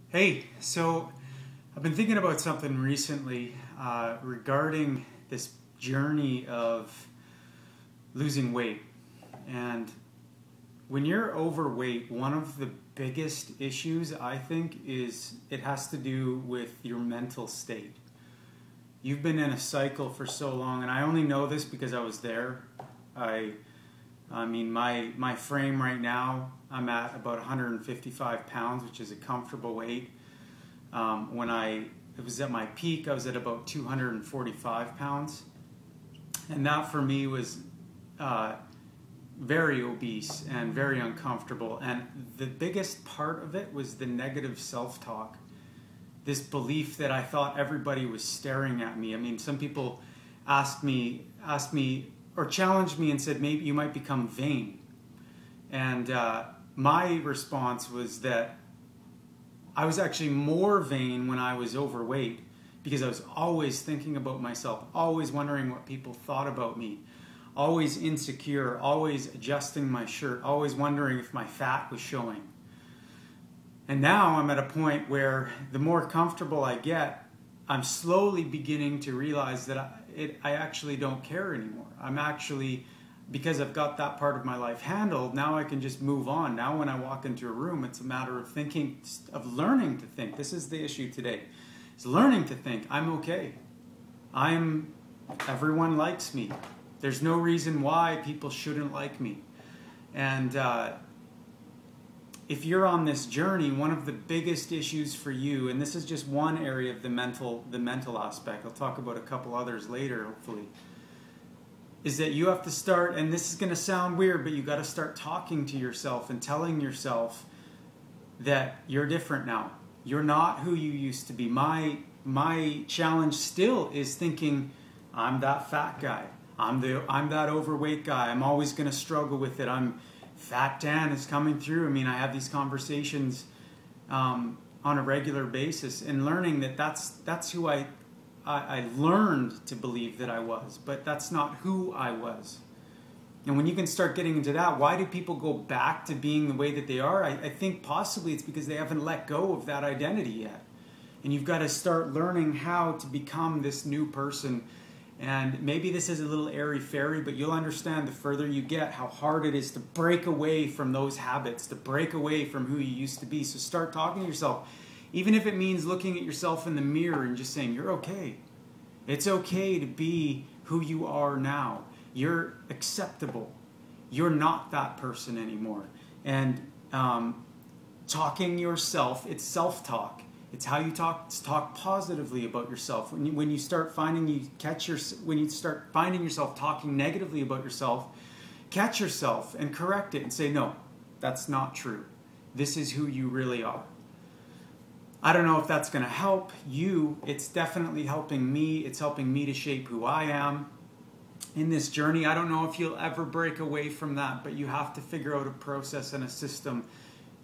Hey, so I've been thinking about something recently regarding this journey of losing weight. And when you're overweight, one of the biggest issues I think is it has to do with your mental state. You've been in a cycle for so long, and I only know this because I was there. I mean, my frame right now, I'm at about 155 pounds, which is a comfortable weight. When it was at my peak, I was at about 245 pounds. And that for me was very obese and very uncomfortable. And the biggest part of it was the negative self-talk. This belief that I thought everybody was staring at me. I mean, some people asked me or challenged me and said, maybe you might become vain. And my response was that I was actually more vain when I was overweight because I was always thinking about myself, always wondering what people thought about me, always insecure, always adjusting my shirt, always wondering if my fat was showing. And now I'm at a point where the more comfortable I get, I'm slowly beginning to realize that I actually don't care anymore. I'm actually, because I've got that part of my life handled, now I can just move on. Now when I walk into a room, it's a matter of thinking, of learning to think. This is the issue today. It's learning to think, I'm okay. Everyone likes me. There's no reason why people shouldn't like me. And if you're on this journey, one of the biggest issues for you, and this is just one area of the mental aspect, I'll talk about a couple others later, hopefully, is that you have to start, and this is going to sound weird, but you got to start talking to yourself and telling yourself that you're different now. You're not who you used to be. My challenge still is thinking, I'm that fat guy. I'm that overweight guy. I'm always going to struggle with it. Fat Dan is coming through. I mean, I have these conversations on a regular basis, and learning that that's who I learned to believe that I was, but that's not who I was. And when you can start getting into that, why do people go back to being the way that they are? I think possibly it's because they haven't let go of that identity yet. And you've got to start learning how to become this new person. And maybe this is a little airy-fairy, but you'll understand the further you get how hard it is to break away from those habits, to break away from who you used to be. So start talking to yourself, even if it means looking at yourself in the mirror and just saying, you're okay. It's okay to be who you are now. You're acceptable. You're not that person anymore. And talking yourself, it's self-talk. It's how you talk positively about yourself. When you start finding yourself talking negatively about yourself, catch yourself and correct it and say, no, that's not true. This is who you really are. I don't know if that's going to help you. It's definitely helping me. It's helping me to shape who I am in this journey. I don't know if you'll ever break away from that, but you have to figure out a process and a system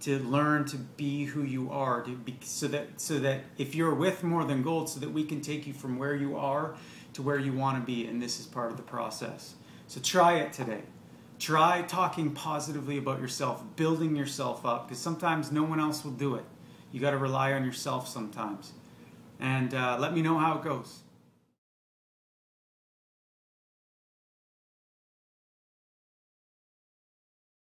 to learn to be who you are, so that if you're with More Than Gold, so that we can take you from where you are to where you want to be, and this is part of the process. So try it today. Try talking positively about yourself, building yourself up, because sometimes no one else will do it. You got to rely on yourself sometimes. And let me know how it goes.